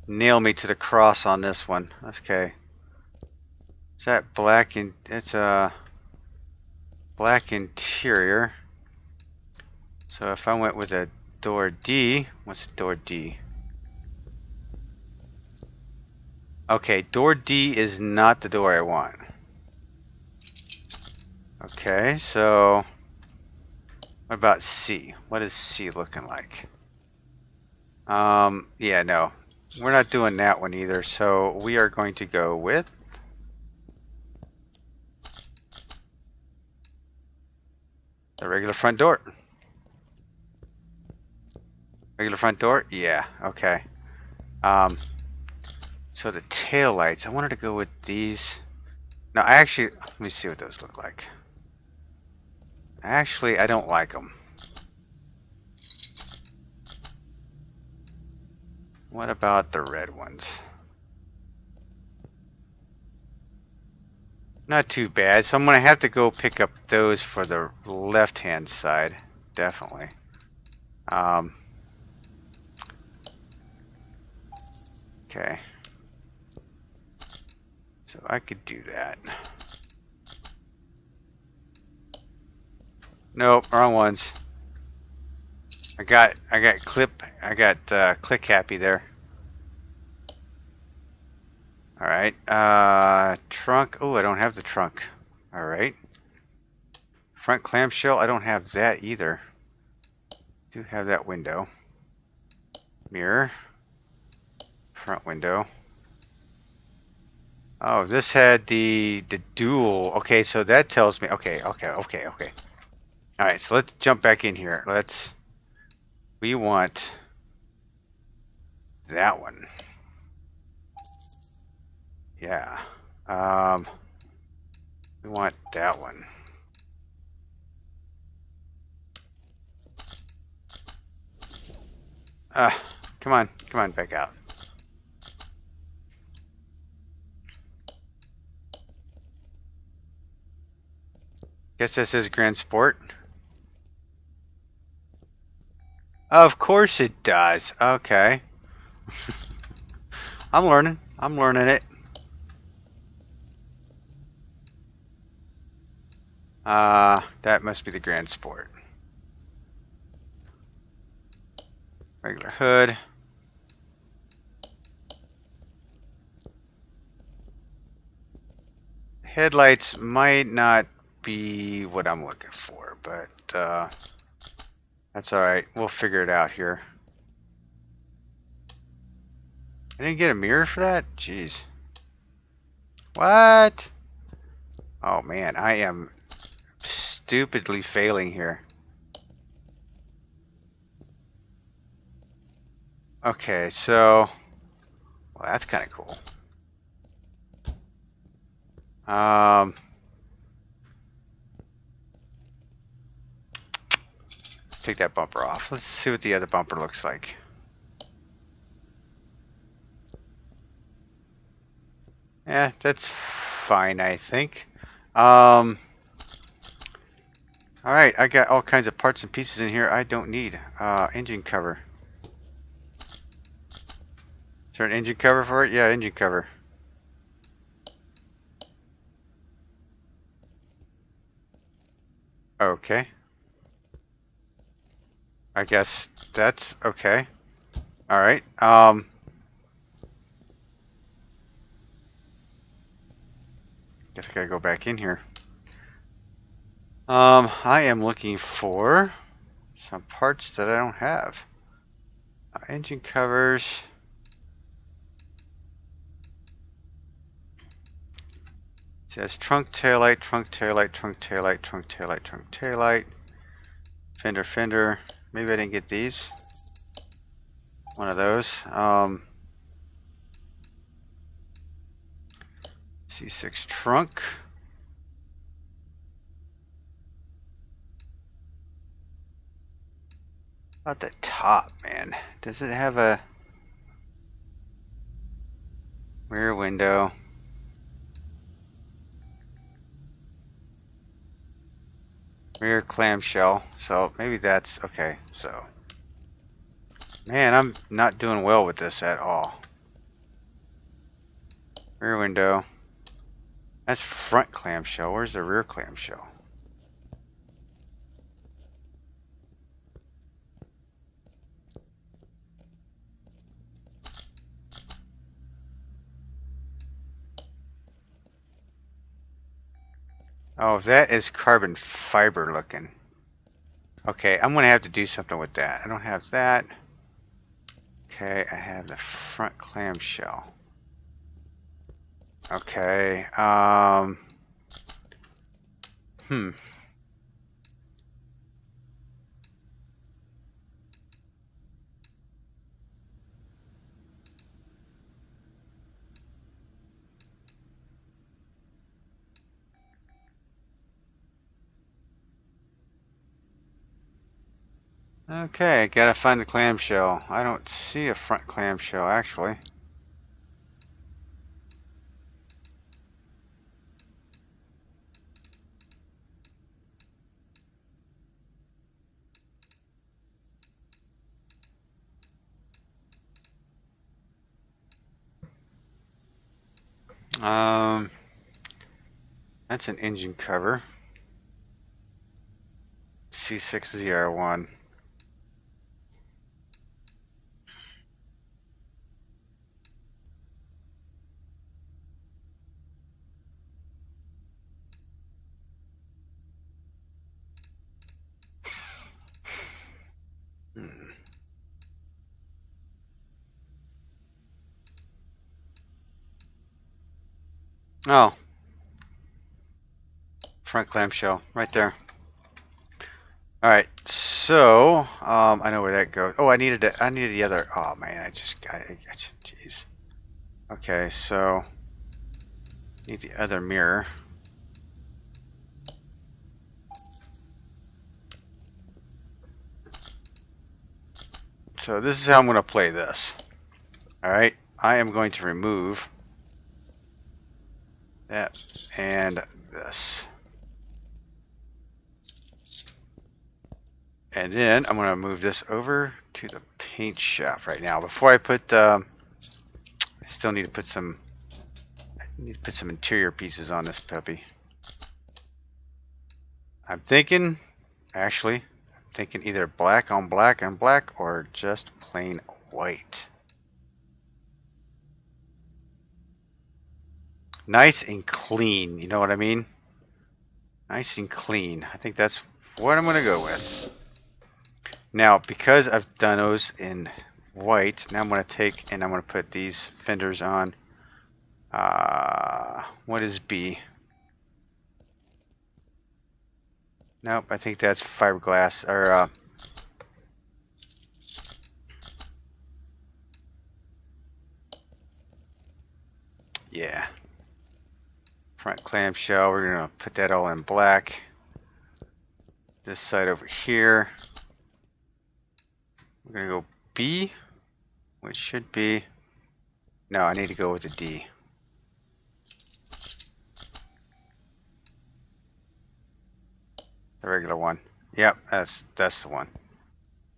nail me to the cross on this one. Okay. Is that black and it's a black interior. So if I went with a door D, what's door D? Okay, door D is not the door I want. Okay, so What about C? What is C looking like? Yeah, no. We're not doing that one either, so we are going to go with the regular front door. Regular front door? Yeah, okay. So the tail lights, I wanted to go with these. No, let me see what those look like. Actually, I don't like them. What about the red ones? Not too bad. So I'm going to have to go pick up those for the left-hand side. Definitely. Okay. So I could do that. Nope, wrong ones. I got click happy there. All right. Trunk. Oh, I don't have the trunk. All right. Front clamshell. I don't have that either. Do have that window. Mirror. Front window. Oh, this had the dual. Okay, so that tells me. Okay. All right, so let's jump back in here. We want that one. Yeah. We want that one. Come on, back out. Guess this is Grand Sport. Of course it does. Okay. I'm learning it. That must be the Grand Sport. Regular hood. Headlights might not be what I'm looking for, but that's alright. We'll figure it out here. I didn't get a mirror for that? Jeez. What? Oh man, I am stupidly failing here. Okay, so well, that's kind of cool. Let's take that bumper off. Let's see what the other bumper looks like. Yeah, that's fine, I think. Alright, I got all kinds of parts and pieces in here I don't need. Engine cover. Is there an engine cover for it? Yeah, engine cover. Okay. I guess that's okay. Alright, guess I gotta go back in here. I am looking for some parts that I don't have. Engine covers. It says trunk taillight, trunk taillight, trunk taillight, trunk taillight, trunk taillight. Fender, fender. Maybe I didn't get these. One of those. C6 trunk. About the top, man. Does it have a rear window? Rear clamshell. So maybe that's okay. So, man, I'm not doing well with this at all. Rear window. That's front clamshell. Where's the rear clamshell? Oh, that is carbon fiber looking. Okay, I'm gonna have to do something with that. I don't have that. Okay, I have the front clamshell. Okay, hmm. Okay, gotta find the clamshell. I don't see a front clamshell actually. Um, that's an engine cover. C6ZR1. Hmm. Oh, front clamshell right there. All right, so I know where that goes. Oh, I needed it. I needed the other. Oh man, I just got it. Jeez. Okay, so need the other mirror. So this is how I'm going to play this. All right, I am going to remove that and this. And then I'm going to move this over to the paint shop right now. Before I put, I still need to put some, interior pieces on this puppy. I'm thinking either black on black on black or just plain white. Nice and clean, you know what I mean? Nice and clean. I think that's what I'm going to go with. Now, because I've done those in white, now I'm going to take and I'm going to put these fenders on. What is B? Nope, I think that's fiberglass, or yeah. Front clamshell, we're going to put that all in black. This side over here, we're going to go B, which should be, no, I need to go with the D. The regular one. Yep, that's the one.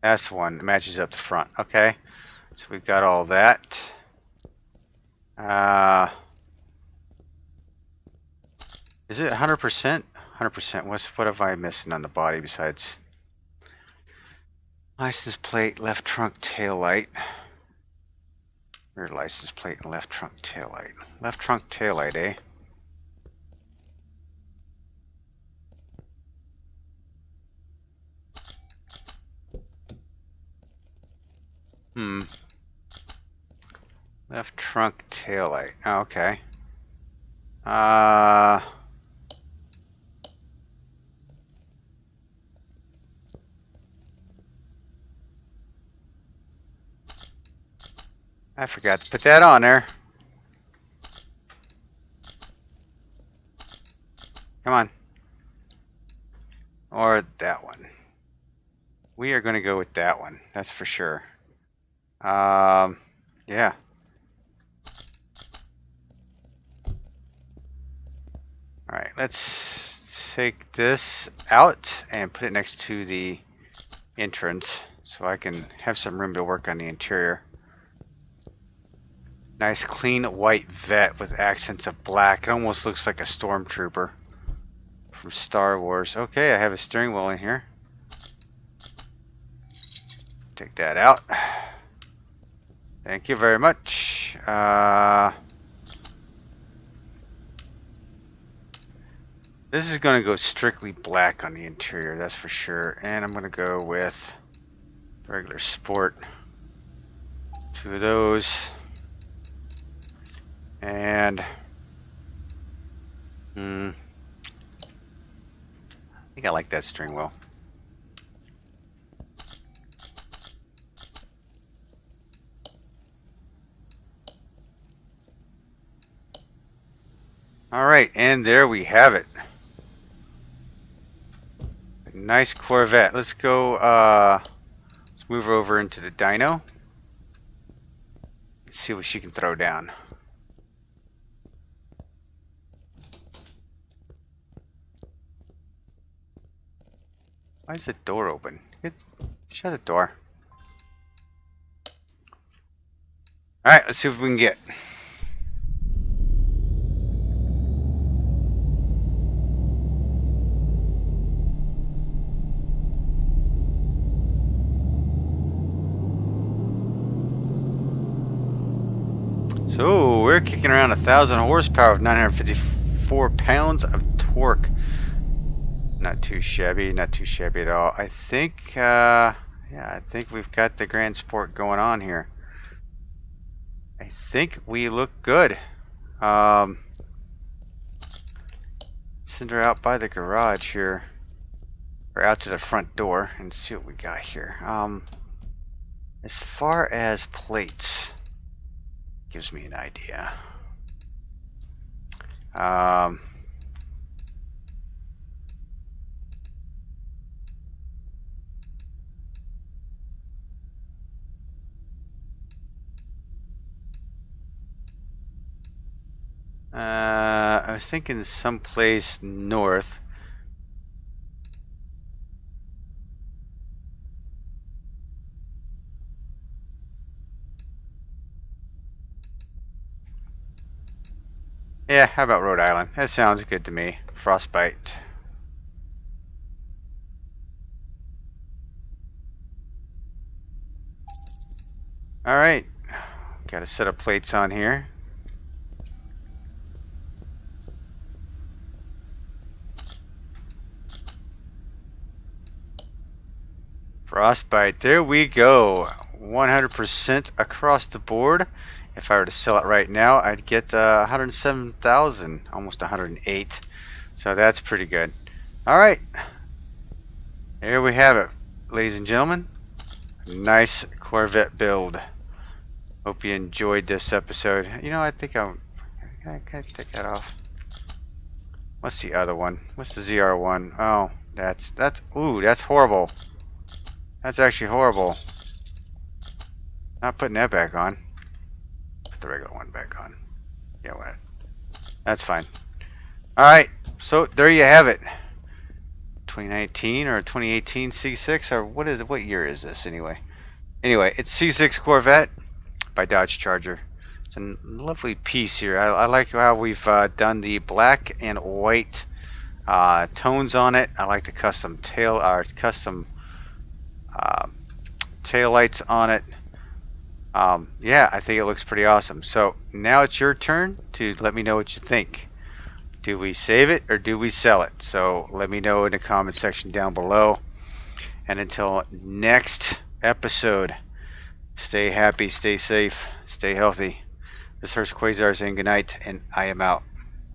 That's the one that matches up the front. Okay, so we've got all that. Is it 100%? 100%. What have I missing on the body besides license plate, left trunk, tail light? Rear license plate and left trunk, tail light. Left trunk, tail light, eh? Left trunk, tail light. Oh, okay. I forgot to put that on there. Come on. Or that one. We are going to go with that one. That's for sure. Yeah. Alright, let's take this out and put it next to the entrance so I can have some room to work on the interior. Nice clean white vet with accents of black. It almost looks like a stormtrooper from Star Wars. Okay, I have a steering wheel in here. Take that out. Thank you very much. This is going to go strictly black on the interior, that's for sure. And I'm going to go with regular sport. 2 of those. And I think I like that steering wheel. Alright, and there we have it. A nice Corvette. Let's go, let's move her over into the dyno. Let's see what she can throw down. Why is the door open? Shut the door. Alright, let's see what we can get. So we're kicking around 1,000 horsepower with 954 pounds of torque. Not too shabby, not too shabby at all. I think, yeah, I think we've got the Grand Sport going on here. I think we look good. Send her out by the garage here, or out to the front door, and see what we got here. As far as plates, gives me an idea. I was thinking someplace north. Yeah, how about Rhode Island? That sounds good to me. Frostbite. Alright. Got a set of plates on here. Frostbite. There we go. 100% across the board. If I were to sell it right now, I'd get 107,000, almost 108. So that's pretty good. Alright. There we have it, ladies and gentlemen. Nice Corvette build. Hope you enjoyed this episode. You know, I think can I take that off? What's the other one? What's the ZR1? Oh, that's horrible. That's actually horrible. Not putting that back on. Put the regular one back on. Yeah, what? That's fine. Alright, so there you have it. 2019 or 2018 C6, or what is it? What year is this anyway? Anyway, it's C6 Corvette by Dodge Charger. It's a lovely piece here. I like how we've done the black and white tones on it. I like the custom tail lights on it. Yeah, I think it looks pretty awesome. So now it's your turn to let me know what you think. Do we save it or do we sell it? So let me know in the comment section down below. And until next episode, stay happy, stay safe, stay healthy. This is Hurst Quayzar saying goodnight, and I am out.